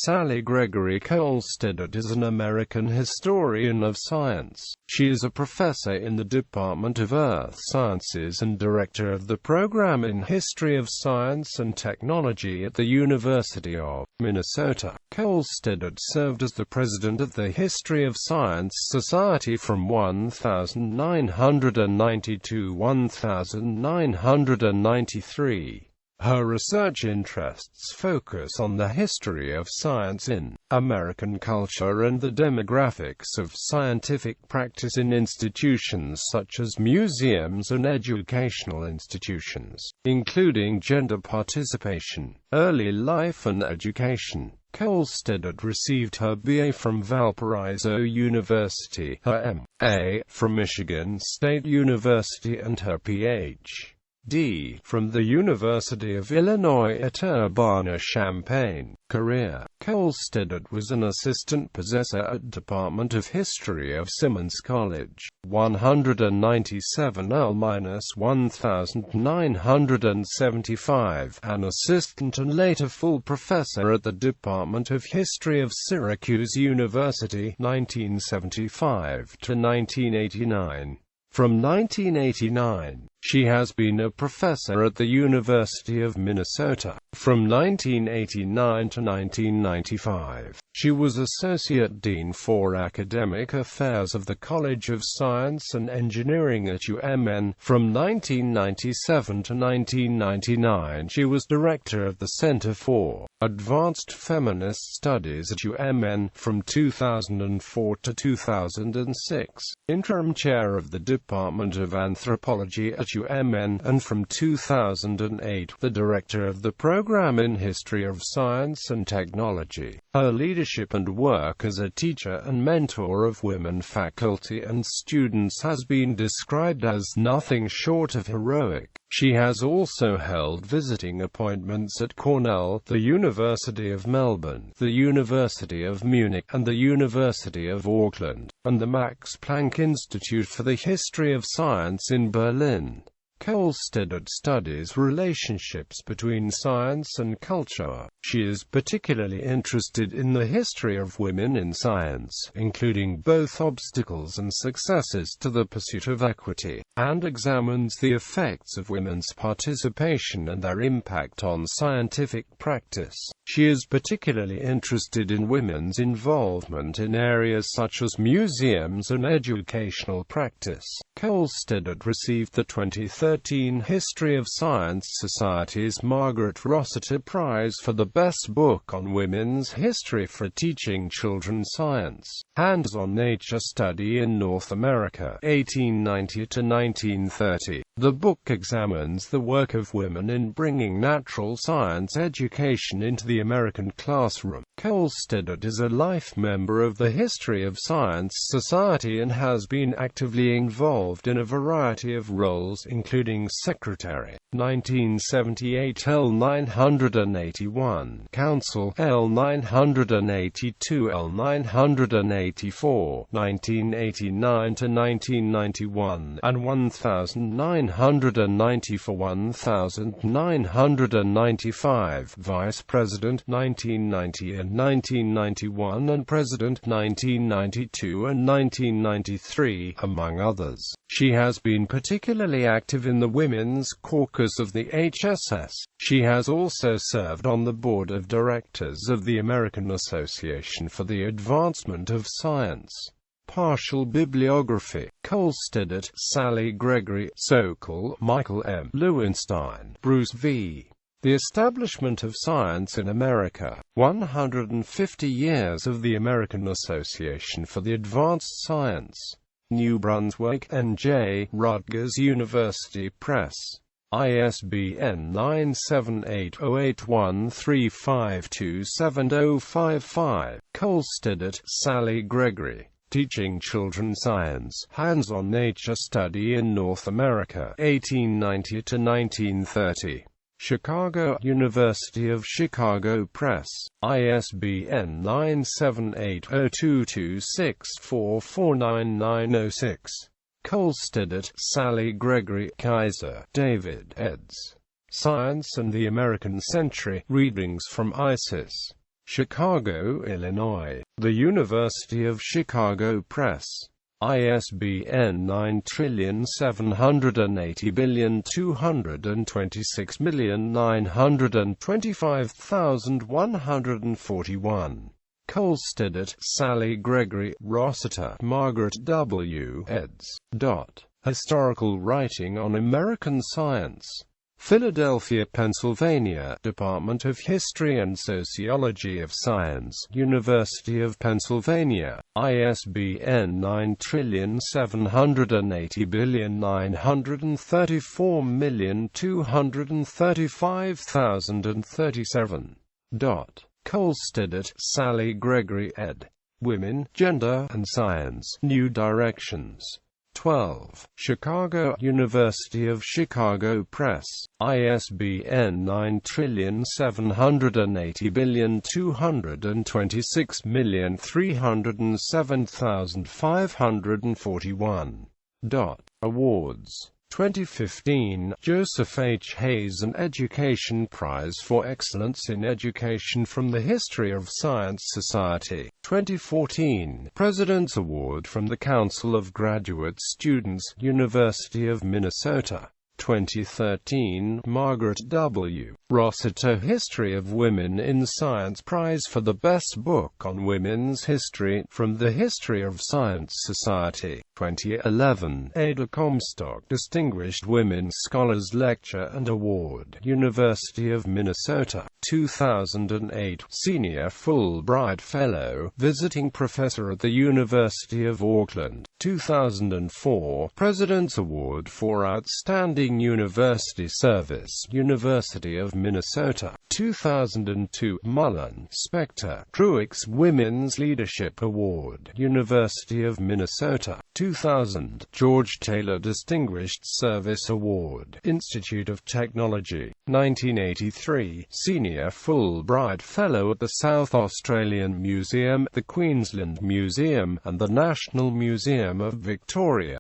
Sally Gregory Kohlstedt is an American historian of science. She is a professor in the Department of Earth Sciences and director of the program in History of Science and Technology at the University of Minnesota. Kohlstedt served as the president of the History of Science Society from 1990 to 1993. Her research interests focus on the history of science in American culture and the demographics of scientific practice in institutions such as museums and educational institutions, including gender participation, early life and education. Kohlstedt received her BA from Valparaiso University, her MA from Michigan State University and her Ph.D. from the University of Illinois at Urbana-Champaign. Career. Kohlstedt was an assistant professor at Department of History of Simmons College, 197–1975, an assistant and later full professor at the Department of History of Syracuse University, 1975 to 1989. From 1989, she has been a professor at the University of Minnesota. From 1989 to 1995, she was Associate Dean for Academic Affairs of the College of Science and Engineering at UMN. From 1997 to 1999, she was Director of the Center for Advanced Feminist Studies at UMN. From 2004 to 2006, Interim Chair of the Department of Anthropology at UMN, and from 2008, the Director of the Program in History of Science and Technology. Her leadership and work as a teacher and mentor of women faculty and students has been described as nothing short of heroic. She has also held visiting appointments at Cornell, the University of Melbourne, the University of Munich, and the University of Auckland, and the Max Planck Institute for the History of Science in Berlin. Kohlstedt studies relationships between science and culture. She is particularly interested in the history of women in science, including both obstacles and successes to the pursuit of equity, and examines the effects of women's participation and their impact on scientific practice. She is particularly interested in women's involvement in areas such as museums and educational practice. Kohlstedt received the 2013 History of Science Society's Margaret Rossiter Prize for the Best Book on Women's History for Teaching Children Science, Hands-on Nature Study in North America, 1890 to 1930. The book examines the work of women in bringing natural science education into the American classroom. Kohlstedt is a life member of the History of Science Society and has been actively involved in a variety of roles including Secretary, 1978 L981, Council, L982 L984, 1989 to 1991, and 1994 1995, Vice President, 1990 and 1991, and President, 1992 and 1993, among others. She has been particularly active in the Women's Caucus of the HSS. She has also served on the board of directors of the American Association for the Advancement of Science. Partial bibliography. Kohlstedt, Sally Gregory, Sokol, Michael M. Lewinstein, Bruce V. The Establishment of Science in America, 150 Years of the American Association for the Advanced Science. New Brunswick, N.J., Rutgers University Press. ISBN 978-0813527055. Kohlstedt, Sally Gregory. Teaching Children Science, Hands-on Nature Study in North America, 1890 to 1930. Chicago, University of Chicago Press. ISBN 978-0226449906. Kohlstedt, Sally Gregory, Kaiser, David, eds. Science and the American Century, Readings from ISIS. Chicago, Illinois. The University of Chicago Press. ISBN 9780226925141. Kohlstedt, Sally Gregory, Rossiter, Margaret W. eds. Historical Writing on American Science. Philadelphia, Pennsylvania, Department of History and Sociology of Science, University of Pennsylvania, ISBN 9780934235037. Kohlstedt, Sally Gregory ed. Women, Gender, and Science, New Directions. 12. Chicago, University of Chicago Press. ISBN 9780226307541. Awards. 2015, Joseph H. Hayes An Education Prize for Excellence in Education from the History of Science Society. 2014, President's Award from the Council of Graduate Students, University of Minnesota. 2013, Margaret W. Rossiter History of Women in Science Prize for the Best Book on Women's History, from the History of Science Society. 2011, Ada Comstock Distinguished Women Scholars Lecture and Award, University of Minnesota. 2008, Senior Fulbright Fellow, Visiting Professor at the University of Auckland. 2004, President's Award for Outstanding University Service, University of Minnesota. 2002, Mullen, Specter, Truex Women's Leadership Award, University of Minnesota. 2000, George Taylor Distinguished Service Award, Institute of Technology. 1983, Senior Fulbright Fellow at the South Australian Museum, the Queensland Museum, and the National Museum of Victoria.